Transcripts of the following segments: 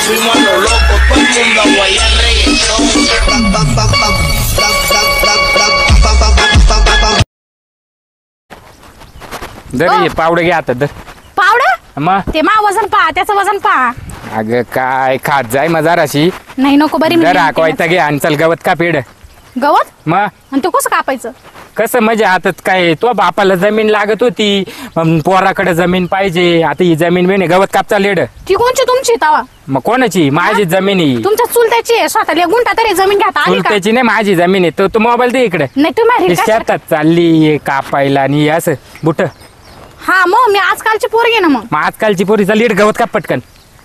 fuimos a lo loco, todo el mundo a guayar reggaetón. दर पावडे घ्या आता दर पावडं मग ते मा वजन पहा त्याचं वजन पहा. अगं काय खात जाय मग जराशी नाही नको बरी दर आकवायचा घे आणि चल गवत का पेड गवत मग आणि ते कसं कापायचं. कसं म्हणजे आता काय तो बापाला जमीन लागत होती पोराकडे जमीन पाहिजे आता ही जमीन बिन गवत कापचा लेड ती कोणची तुमची तवा मग कोणाची माझी जमीन आहे तुमच्या चुलत्याची आहे स्वतःला गुंठा तरी जमीन घ्या आली का त्याची नाही माझी जमीन आहे तो मोबाईल दे इकडे नाही तुम्ही शेतात चालली कापायला आणि असं बुट हा मग मी आजकालची पोरगी आहे ना मग आजकालची पोरीचा लीड गवत काप पटकन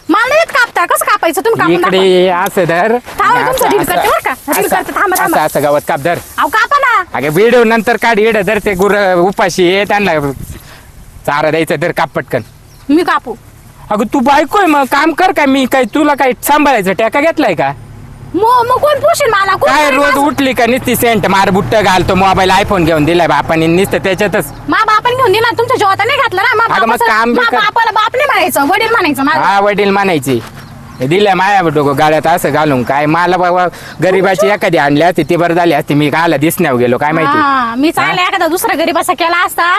मला नाही कापता कसं कापायचं तुम्ही कापून दाखवा. इकडे असं धर थांबा, तुमचं रील करते बरं का? रील करते, थांबा, असं थांबा. असं गवत काप धर अहो कापा ना अगे व्हिडिओ नंतर काढ येड धर ते गुर उपाशी आहे त्यांना चारा द्यायचं धर काप पटकन. मी कापू अगं तू बायकोय मग काम कर काय मी काय तुला काय सांभाळायचं टॅका घेतलाय का मग कोण पोषेल मला कोण काय करेल रोज माझं? उठली का नुसती सेंट मार बुट्ट घालतो मोबाईल आयफोन घेऊन दिलाय बापाने नुसतं त्याच्यातच मा बापाने घेऊन दिला तुमच्या जेवता नाही घातलं ना मा अगं मग बापाचं- काम बी मा कर. बापाला बाप नाही म्हणायचं वडील म्हणायचं माझं. हा वडील म्हणायची दिल्या माया डोकं गाड्यात असं घालून काय मला बाबा गरीबाची एखादी आणली असती ती बरं झाली असती मी काला दिसण्यावर गेलो काय माहिती हा, मी चांगला एखादा दुसरा गरीब असा केला असता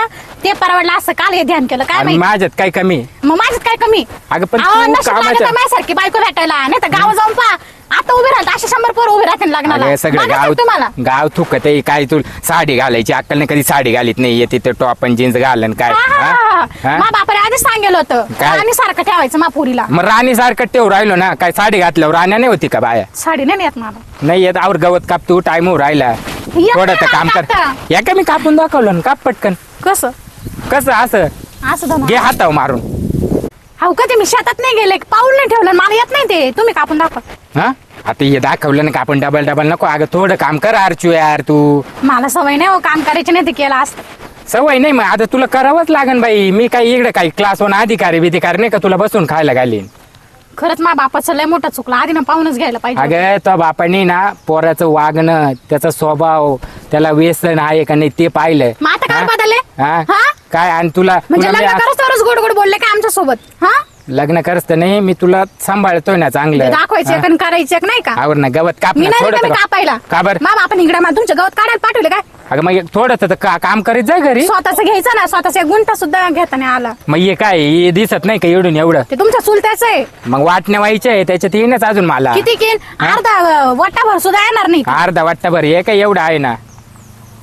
ते परवडला असतं काल हे ध्यान केलं काय आणि माहिती माझ्यात काय कमी मग माझ्यात काय कमी अगं पण अहो, तू नशीब लागतं कामाच्या माझ्यासारखी बायको भेटायला नाही तर गाव जाऊन पहा आता उभे राहतात असे 100 पोरं उभे राहतील लग्नाला अगं सगळं मागायचं गाव तुम्हाला गाव थुकत आहे काय तू साडी घालायची अक्कल नाही कधी साडी घालीत नाही येते ते टॉप आणि जीन्स घालन काय हा? हा? मा बापाने आधीच सांगेल होतं काय? आणि सारखं ठेवायचं मा पोरीला मग राणी सारखं ठेवू राहिलो ना काय साडी घातल्यावर राण्या नाही होती का बाया साडी नाही येत मला नाही येत आवर गवत काप तू टाइम राहिला येत थोडं तर नाही काम कर आता. या का मी कापून दाखवलं ना काप पटकन कसं कसं असं असं धमा. घे हातावर मारून अहो कधी मी शेतात नाही गेले पाऊल नाही ठेवलं मला येत नाही ते तुम्ही कापून दाखवा हा आता हे दाखवलं ना का आपण डबल डबल नको अगं थोडं काम कर आरचू यार तू मला सवय नाही हो काम करायची नाही ते केलं असतं सवय नाही मग आता तुला करावंच लागन बाई मी काही इकडे काही क्लास वन अधिकारी बिधिकारी नाही का तुला बसून खायला घालीन खरंच मा बापाचं लय मोठं चुकलं आधी ना पाहूनच घ्यायला पाहिजे अगं तो बापाने ना पोराचं वागणं त्याचा स्वभाव त्याला व्यसन आहे का नाही ते पाहिलं मग आता काय हा? बदलले हा? हा? काय आणि तुला म्हणजे तुला मी लग्न करत तरच गोड गोड बोलले काय आमच्या सोबत हा लग्न करत नाही मी तुला सांभाळतोय ना चांगलं दाखवायचे हा? आणि करायचे नाही का आवर ना गवत काप मी ना नाही थोडं रिकामी तर- कापायला का बरं मा बापाने इकडे तुमच्या गवत काढायला पाठवले काय अगं मग थोडं तर काम करीत जाय घरी स्वतःच घ्यायचं ना स्वतःच एक गुंठा सुद्धा घेता नाही आला मग हे काय हे दिसत नाही का एवढून एवढं ते तुमच्या चुलत्याच आहे मग वाटण्या व्हायचे आहे त्याच्यात येईनच अजून मला किती किन हा? अर्धा वट्टाभर सुद्धा येणार नाही अर्धा वाटतं बरं हे काय एवढं आहे ना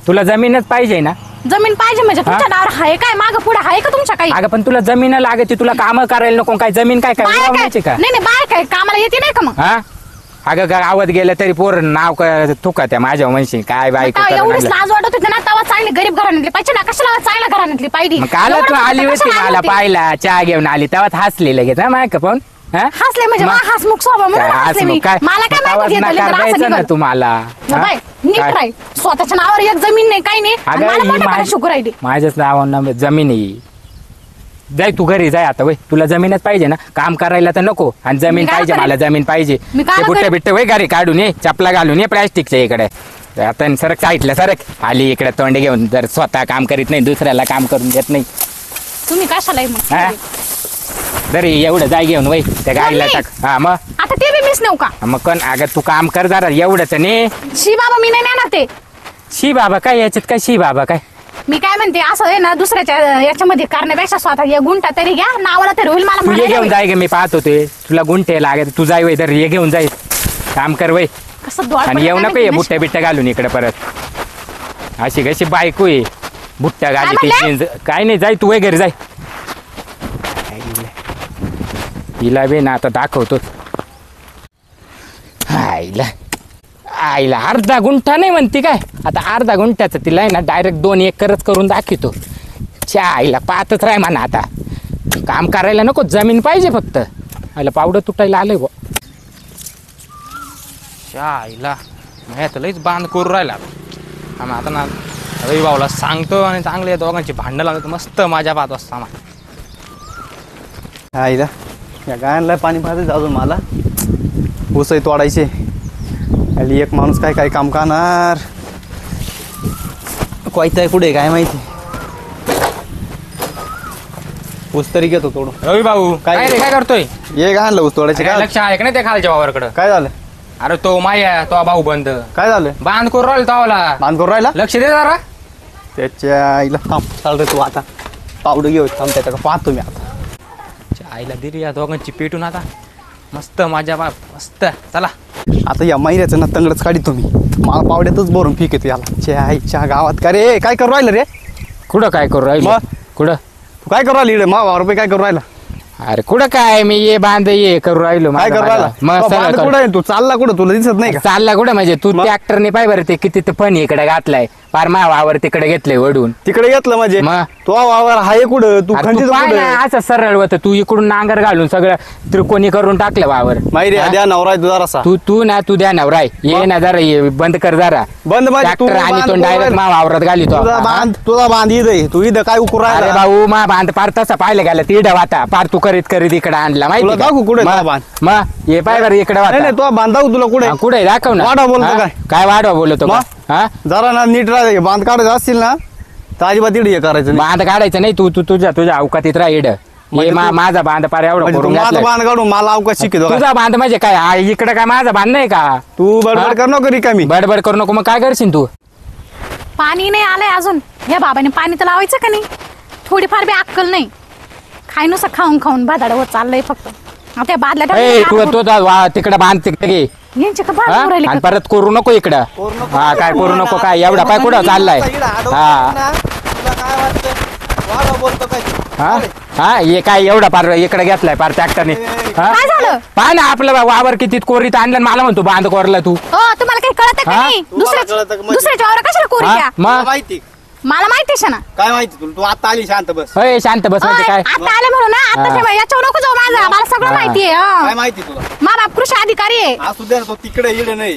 तुला जमीनच पाहिजे ना जमीन पाहिजे म्हणजे तुमच्या नावावर आहे काय माग पुढे आहे का तुमच्या काही अगं पण तुला जमीन लागते तुला काम करायला नको काय जमीन काय काय बाया काय उगवण्याची का नाही नाही बाय काय कामाला येते नाही का मग हा अगं गावात गेलं तरी पोर नाव थुका त्या माझ्या म्हणशी काय बायको आता करून एवढीच आणलं. लाज वाटत होती ना तेव्हा चांगली गरीब घराण्यातली पाहिजे ना कशाला चांगल्या घराण्यातली पाहिजे मग काल तू आली होती मला पाहिला चहा घेऊन आली तेव्हा हसली लगेच हा माय का पण हा? हसले म्हणजे मग- मा हसमुख स्वभाव म्हणून काय हसले मी हसमुख काय? मला काय आवाज माहिती नकार द्यायचा ना तुम्हाला हा? बाय नीट काय? राहील स्वतःच्या नावावर एक जमीन नाही काही नाही आणि अगं मला ही मोठ्या शुक्र राहिली माझ्याच नावानं जमीन आहे जाय तू घरी जाय आता वय तुला जमीनच पाहिजे ना काम करायला तर नको आणि जमीन मी काय पाहिजे करेन? मला जमीन पाहिजे मी काय ते बुट्टे करेन? बिट्टे वय घरी काढून ये चपला घालून ये प्लॅस्टिकच्या इकडे आता सरक साईटला सरक आली इकडे तोंड घेऊन जर स्वतः काम करीत नाही दुसऱ्याला काम करून देत नाही तुम्ही कशाला आहे मग हा? दरे एवढं जाय घेऊन वय त्या गाडीला नाही. टाक हा मग आता ते बी मिस नेऊ का मग कोण अगं तू काम कर जरा एवढंच नाही शी बाबा मी नाही नेणार ते शी बाबा काय याच्यात काय शी बाबा काय मी काय म्हणते असं आहे ना दुसऱ्याच्या याच्यामध्ये करण्यापेक्षा स्वतः एक गुंठा तरी घ्या नावाला तरी होईल मला तू ये म्हणायला घेऊन होईल. जाय ग मी पाहत होते तुला गुंठे लागत तू जाय वय तर ये घेऊन जाय काम कर वय कसं डोळा आणि पडला येऊ काय नको ये माहिती बुट्ट्या बिट्ट्या घालून इकडे परत अशी कशी बायको आहे बुट्ट्या घाली ती म्हणले? जीन्स काय नाही जाय तू वय घरी जाय हिला बी ना आता दाखवतो आईला आईला अर्धा गुंठा नाही म्हणते काय आता अर्धा गुंठ्याचं तिला आहे ना डायरेक्ट 2 एकरच करून दाखवतो च्या आईला पाहतच राह म्हणा आता काम करायला नको जमीन पाहिजे फक्त आईला पावडं तुटायला आलंय बो आईला मी तर लईच बांध करू राहिला आम्ही आता ना रवी भाऊला सांगतो आणि चांगले दोघांची भांडणं लागत मस्त माझ्या पाहत असता आईला या गायांना पाणी पाहते अजून मला ऊसही तोडायचे आणि एक माणूस काय काय काम करणार कोयता आहे कुठे काय माहिती ऊस तरी घेतो तोडून. रवी भाऊ काय काय रे, काय करतोय ये घाणलं ऊस तोडायचे. काय काय लक्ष आहे का नाही त्या खालच्या वावरकडं? काय झालं? अरे तो माया तो भाऊ बंद काय झालं? बांध करून राहिला तवाला. बांध करून राहिला? लक्ष दे जरा. त्याच्या आईला थांब चाल रे तू आता. पावडं घेऊ थांब त्याच्याकडे पाहतो मी आता. आईला दिली या दोघांची पेटून आता मस्त माझ्या बाप मस्त. चला आता या महिन्याचं ना तंगडच काढितो मी. मला पावड्यातच भरून फीक येतो याला. च्या आईच्या गावात का रे काय करू राहिलं रे? कुठं काय करू राहिलो? मग? कुठं? तू काय करू राहिली इकडे? मा रुपये काय करू राहिला? अरे कुठं काय मी ये बांध ये करू राहिलो. काय करू राहिला? मग तो सगळं बांध कर- कुठं आहे? तू चालला कुठं? तुला दिसत नाही का? चालला कुठं म्हणजे तू मग? ट्रॅक्टरने पाय बरं ते किती फन इकडे घातलाय पार वावर तिकडे घेतलंय वडून. तिकडे घेतलं म्हणजे मग? तो वावर आहे कुठं? तू अरे तू खंडित पाय कुठं? ना, असं सरळ होतं तू इकडून नांगर घालून सगळं त्रिकोणी करून टाकलं वावर. माहिती हा? द्या नवरा आहे तुझा रसा. तू ना तू द्या नवराय ये ना जरा ये बंद कर जरा. बंद म्हणजे तू ट्रॅक्टर आणि बांध तो करू डायरेक्ट राहिला. मा वावरात घालितो. तुझा बांध इथं आहे. तू इथं काय उकरू अरे राहिला? भाऊ मा बांध पार तसा पाहिलं गेला तिड वाता पार तू करीत करीत इकडे आणला माहिती तुला दाखवू कुठे तुझा बांध? मग ये पाय बरं इकडे नाही वाता. नाही तुझा बांध दाखवू तुला कुठे? कुठे दाखव ना. वाढवा बोलतो हा? काय? काय वाढवा बोलतो का? मग? हा जरा ना नीट राहायचं. बांध काढायचं असतील ना तर अजिबात इकडे हे करायचं नाही. बांध काढायचं नाही तू तुझ्या अवकातीत राह इड. म्हणजे तू- माझा बांध पार एवढा म्हणजे तू करून माझा घातलाय. बांध काढून मला अवकाश शिकतो का? तुझा बांध म्हणजे काय इकडे काय माझा बांध नाही का? तू हा? बडबड कर नको रिकामी. बडबड करू नको मग काय करशील तू? पाणी नाही आलंय अजून. या बाबाने पाणी तर लावायचं का नाही? थोडीफार बी अक्कल नाही. खाय नुसतं खाऊन खाऊन भादाड होत चाललंय फक्त. आता या बादल्या ए टाकून तू तिकडे बांध तिकडे घे. यांचे का हा? बांधून राहिले आणि का? परत करू नको इकडं. हा काय करू नको काय एवढा पाय कुठं चाललाय? हा हा हा हे काय एवढा पार इकडे घेतलाय पार ट्रॅक्टरने. काय झालं? पाय ना आपलं वावर किती कोरीत आणलं आणि मला म्हणतो बांध कोरला तू. हो तुम्हाला काही कळत का हा? नाही? तुम्हाला कळतं का म्हणजे? दुसऱ्याच्या वावर कशाला कोरी हा? द्या? मग माहिती मला माहितीच आहे ना. काय माहिती तुला? तू आता आली शांत बस. होय शांत बस म्हणजे ओय, काय? आता आले म्हणून ना आता हा. ठेवा याच्यावर नको जाऊ माझा. मला सगळं माहिती आहे. काय माहिती तुला? मा बाप कृषी अधिकारी आहे. असू दे ना तो तिकडे इकडे नाही.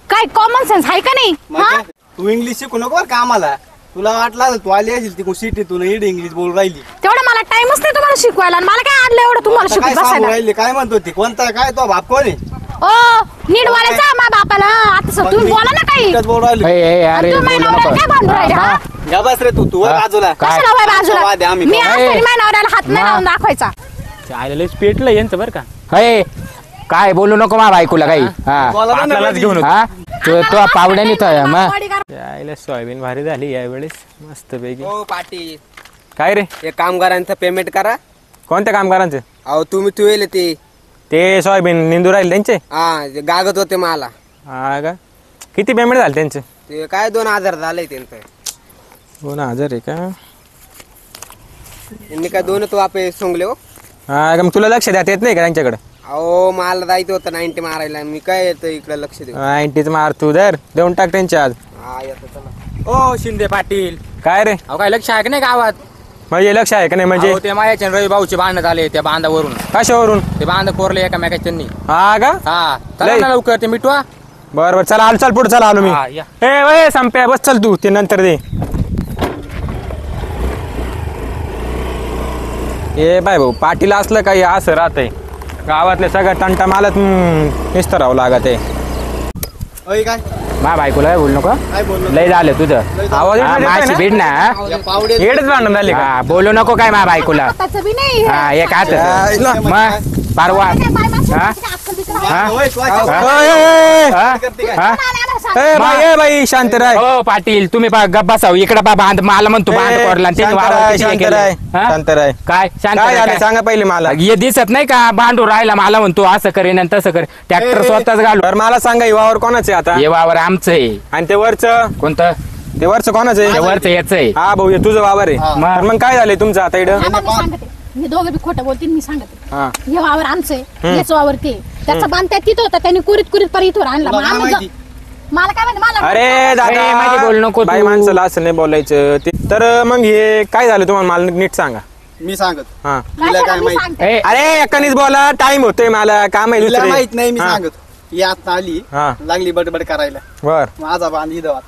काय कॉमन सेन्स आहे का नाही? हा? म्हणजे तू इंग्लिश शिकू नको बरं का आम्हाला. तुला वाटलं तू आली असेल तिकडून सिटीतून इकडे इंग्लिश बोल राहिली. तेवढं मला टाइमच नाही तुम्हाला शिकवायला. आणि मला काय आणलं एवढं तुम्हाला आता काय शिकवत सांगू बसायला? राहिली? काय म्हणतो ती? कोणता काय तो बाप कोण आहे? ओ नीट बोलायचं मा बापाला. आता सर तुम्ही बोला ना काही. इतकंच बोल राहिली. ए, ए, आणि अरे तुम्ही बोलू नवऱ्याला नको. काय भांडून राहिले हा? या बस रे तू वर हा? बाजूला. काय? कशाला वय बाजूला? वाद आहे आम्ही मी करू. असताना ए. माझ्या नवऱ्याला हात नाही मा. लावून दाखवायचा. आईला पेटलं यांचं बरं का. होय काय बोलू नको मा बायकोला काही. हा बोला ना आपल्यालाच मध्ये. घेऊन होतो. हा तो पावड्याने तर मग बॉडीगार्ड. आईला सोयाबीन भारी झाली यावेळेस मस्त पैकी. हो पाटील काय रे हे कामगारांचं पेमेंट करा. कोणत्या कामगारांचे? अहो तुम्ही तुवेले ते सोयाबीन निंदू राहिले त्यांचे. हा ते गागत होते मला. हा का किती पेमेंट झाले त्यांचे? ते काय 2000 झालंय त्यांचं. 2000 आहे का? त्यांनी काय 2 वापे सोंगले हो. हा का मग तुला लक्ष द्यात येत नाही का त्यांच्याकडे? अहो मला जायचं होतं 90 मारायला. मी काय येतं इकडे लक्ष देऊ. 90च मार तू दर देऊन टाक त्यांचे आज. हा येतो चला. ओ शिंदे पाटील काय रे? अहो काय लक्ष आहे का नाही गावात? म्हणजे लक्ष आहे का नाही म्हणजे? अहो, ते मायाच्या रवी भाऊचे बांधण्यात आले त्या बांधावरून. कशावरून? ते बांध कोरले एकामेकाचे त्यांनी. हा का हा चला लय. ना लवकर ते मिटवा. बरं बरं चला आलो चल पुढे चला आलो मी. हा, या. ए वय संप्या बस चल तू ते नंतर दे. ए बाय भाऊ पाटील असलं काही असं राहतंय गावातले सगळं टंटा मालत निस्तरावं लागत आहे. ओय काय मा बायकोला बोलू नको. काय बोललो? लय झालं तुझं. आवाज हा, येतोय माशी ना? बीड ना. या पावडे येडच भांडण झाले का? हा बोलू नको काय मा बायकोला. हाताचं बी नाही. हा एक हात यायला. मग परवा काय बाय माणसं हा? किती अक्कल बिक्कल आहे? हा? ओय, तू आज- हा? ओय, ओय, ओय. हा? करते काय? हा? आले, आले, सांग. ए बाई शांत राय. हो पाटील तुम्ही गप्प बसाव इकडे बांध मला म्हणतो बांध कोरला आणि त्यांनी वावर किती हे केलं. हा? शांत राय. काय शांत काय राह, झालं काय? सांगा पहिले मला. हे दिसत नाही का भांडू राहिला मला म्हणतो असं करेन आणि तसं करे ट्रॅक्टर ए, स्वतःच घालू. बरं मला सांगा ही वावर कोणाचे आता? हे वावर आमचं आहे. आणि ते वरचं कोणतं? ते वरचं कोणाचं हे आहे? वरचं याच आहे. हा भाऊ हे तुझं वावर आहे. हा. तर मग काय झालंय तुमचं आता इकडं? आता मी सांगते. हे दोघं बी खोटं बोलतील मी सांगते. हा हे वावर आमचं आहे. याचं वावर ते. त्याचा बांध त्या तिथं होता. त्यांनी कुरीत पर इथवर आणला. तुला मग काय आम्ही माहिती? मला काय माहिती मला अरे ए, माझी बोलू दादा नको बाई तू. माणसाला असं नाही बोलायचं तर मग हे काय झालं तुम्हाला मला नीट सांगा. मी सांगत. हा तिला काय मी माहिती? सांगते. ए, अरे एकानीच बोला टाइम होतोय मला काम आहे तिला दुसरे. माहित नाही मी हा. सांगत. ही आता आली हा. लागली बडबड करायला. बर माझा बांध इथं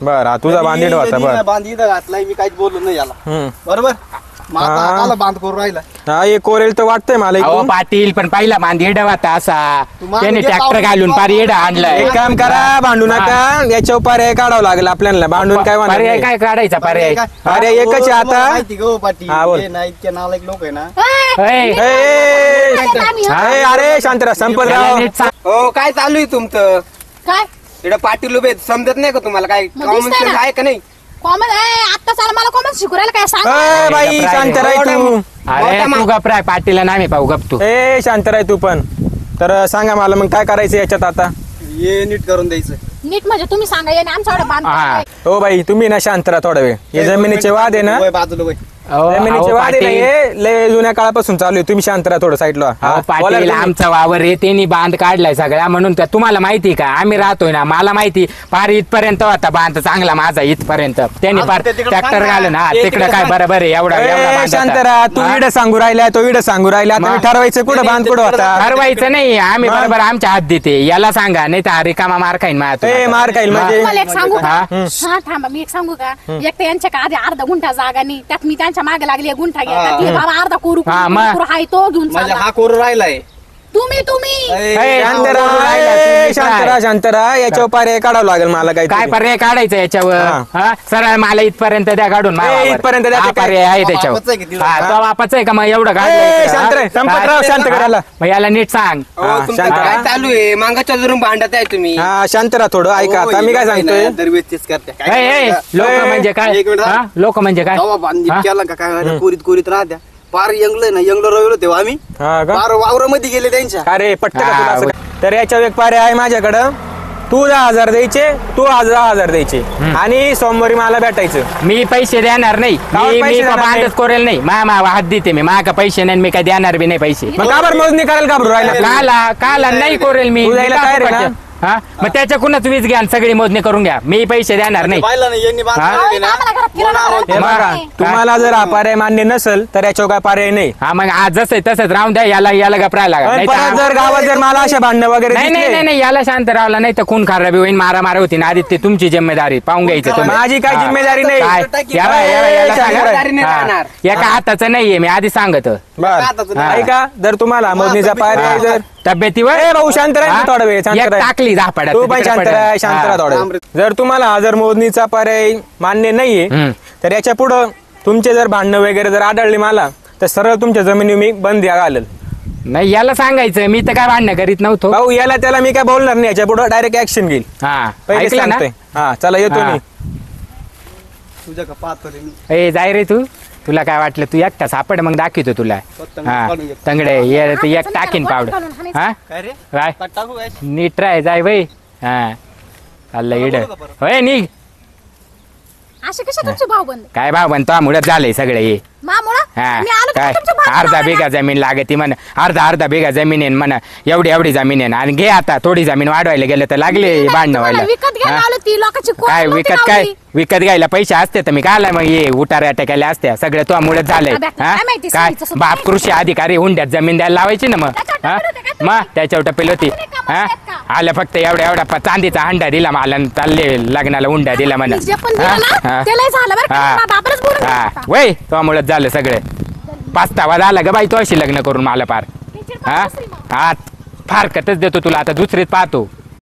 बर हा, तुझा बांधीड होता बर. बांध इथं घातलाय मी काहीच बोललो नाही याला. हम्म. बरोबर मग आता हा. आला बांध करून राहिला. हा एक कोरेल तर वाटतंय मला अहो इकडून. पाटील पण पहिला बांध येडा होता असा तुम्हाला त्याने जे ट्रॅक्टर पाव- घालून पार येडा आणलाय एक काम करा भांडू नका याच्यावर पर्याय काढावं लागेल आपल्याला भांडून काय होणार पर्याय नाही. काय काढायचा पर्याय अरे एकच आहे आता. माहिती गो पाटील हा, बोल. हे ना इतके नालायक लोक आहे ना ए, ए, ए, अरे शांतरा त्याला संपतराव नीट सांग. हो काय चालू आहे तुमचं काय इकडे पाटील उभे आहेत. समजत नाही का तुम्हाला काय मग कॉमन दिसतंय सेन्स ना. आहे का नाही कॉमन आता चाल मला कॉमन शिकू राहिलं काय सांग ए, बाई शांतराय तू अरे तू गप राय पाटीलला नाही पाहू गप तू ए शांतराय तू पण तर सांगा मला मग काय करायचं याच्यात आता. हे नीट करून द्यायचं नीट म्हणजे तुम्ही सांगा याने आमच्याकडे बांध हा. हो बाई तुम्ही ना शांत राहा थोडा वेळ हे जमिनीचे वाद आहे ना वय बाजूला वय अहो, जमिनीचे अहो, वाद आहे ना पाटील. हे लय जुन्या काळापासून चालू आहे तुम्ही शांत राहा थोडं साईडला अहो, पाटील आमचा वावर आहे त्यांनी बांध काढलाय सगळ्या म्हणून तुम्हाला माहिती का आम्ही राहतोय ना मला माहिती पार इथपर्यंत होता बांध चांगला माझा इथपर्यंत त्यांनी आज पार ते तिकडं ट्रॅक्टर सांग ना. घालून हा ते तिकडे तिकडं काय सांग. बरोबर आहे एवढा बांध होता. शांत राहा तू हा? इड सांगू राहिला तो इड सांगू राहिला आता मग? मी ठरवायचं कुठं बांध कुठं होता ठरवायचं नाही आम्ही मग? बरोबर आमच्या हद्दीत आहे याला सांगा नाही तर रिकामा मार खाईन माझ्या ए मार खाईल म्हणजे तुम्हाला एक सांगू का हा? हा थांबा मी एक सांगू का एक तर यांच्या का आधी अर्धा गुंठा जागा नाही त्यात मी त्यांच्या मागे लागली एक गुंठा घ्या त्यात हे बाबा अर्धा कोरू हा, मग? हाय तो घेऊन म्हणजे चालला. हा कोरू राहिलाय तुम्ही ए, शांत तू राहा राहिला, ए, तू शांत काय? राहा शांत राहा याच्यावर पर्याय काढावं लागेल मला काय काय पर्याय काढायचा याच्यावर हा. हा? सरळ मला इथपर्यंत द्या काढून मावावर. इथपर्यंत द्या, हा ते काय? पर्याय आहे बापाचं त्याच्यावर आहे की तिला? हा, तो बापाचं आहे का मग एवढं ए, काढलंय शांत रे, इकडं? संपतराव, हा? शांत करायला. मग याला नीट सांग हो हा, तुमचं शांत काय राहा. चालू आहे मागाच्या धरून भांडत आहे तुम्ही हा शांत राहा थोडं ऐका आता मी काय सांगतोय दरवेळेस तेच करते लोक ए, म्हणजे काय एक मिनिट हा? लोक म्हणजे काय हा? केला का काय कोरीत कोरीत राहत्या पार यंगलं ना यंगलं रवलो तेव्हा आम्ही हा का पार वावरामध्ये गेले त्यांच्या अरे पट्ट का तुला हा, असं? तर याच्यावर एक पर्याय आहे माझ्याकडं तू 10,000 द्यायचे तू 10,000 द्यायचे आणि सोमवारी मला भेटायचं मी पैसे देणार नाही कावर मी पैसे का देणार नाही? बांधच करेल नाही मा हद्दीत आहे मी का पैसे नाही मी काय देणार बी नाही पैसे मग का बरं मोजणी करायला घाबरू राहिला काला काला नाही करेल मी तू जायला मी का तयार आहे ना? फुकटचं? हा मग त्याच्याकडूनच वीज घ्या आणि सगळी मोजणी करून घ्या मी पैसे देणार नाही पाहिलं ना यांनी हा? बांधलं आम्हाला घरात किराणा हे भरायचा बघा नाही. तुम्हाला जर हा पर्याय मान्य नसेल तर याच्यावर काय पर्याय नाही हा मग आज जसं आहे तसंच राहून द्या याला गपरायला लागा. पण नाही तर परत जर गावात जर मला अशा भांडणं वगैरे नाही नाही दिसले, नाही नाही, याला शांत राहला नाही तर खून खराबी होईल मारामारी होती ना आधी ते तुमची जिम्मेदारी पाहून घ्यायचं तुम्ही. माझी काय हा. जिम्मेदारी नाही काय? याला सांगा. जिम्मेदारीने हा. राहणार. एका हाताचं नाहीये मी आधी सांगत बरं हा. ऐका जर तुम्हाला मोजणीचा पर्याय जर तब्येतीवर ए भाऊ शांत राहा हा? थोडा वेळ शांत एक राहा. टाकली झापड्यात तू पण शांत राहा शांत राहा थोडा वेळ. जर तुम्हाला जर मोजणीचा पर्याय मान्य नाहीये हम्म. तर याच्या पुढं तुमचे जर भांडणं वगैरे जर आढळली मला तर सरळ तुमच्या जमिनी मी बंद घालेल नाही याला सांगायचं मी तर काय भांडणं करीत नव्हतो भाऊ याला त्याला मी काय बोलणार नाही याच्या पुढे डायरेक्ट ऍक्शन घेईल हा पहिले ऐकलं ना सांगतोय हा चला येतो हा. मी तुझ्या का पाहतो रे मी ए जाय रे तू तुला काय वाटलं तू एकटा सापड मग दाखवतो तुला हा तंगडे ये ते एक टाकीन पावड हा काय रे काय टाकू काय नीट राय जाय बाई हा चाललं इड होय निघ असे कसे तुमचे भाऊ बंद काय भाव म्हणतो मुळत झालंय सगळे हे मामुळा हा मी आलो काय तर तुमच्या भाऊ अर्धा बिघा जमीन लागते म्हण अर्धा बिघा जमीन आहे म्हण एवढी जमीन आहे आणि घे आता थोडी जमीन वाढवायला गेलं तर लागले भांडणं व्हायला विकत घ्यायला हा? आलो ती लोकांची कोण काय नव्हती विकत काय लावली. विकत घ्यायला पैसे असते तर मी काय मग ये उटाऱ्या टाकायला असत्या सगळं तो मुळत झालंय आता हा? काय माहिती काय सगळीचं सुद्धा बाप माहिती. कृषी अधिकारी हुंड्यात जमीन द्यायला लावायची ना मग त्याच्यावर हा? टपेल होते का मग त्याच्यावर टपेल होती तुम्ही का हा म्हणतायत का? आलं फक्त एवढा चांदीचा हंडा दिला मला आणि चालले लग्नाला हुंडा दिला म्हणा मी जे पण दिलं ना त्याला झालं बरं का हा. बापरच बोलून हा गेला होता. वय तो मुळत झालं सगळं पाचतावा झाला ग बाई तो अशी लग्न करून मला पार टीचर हा पण दुसरी मग. हा फारकतच देतो तुला आता दुसरीत पाहतो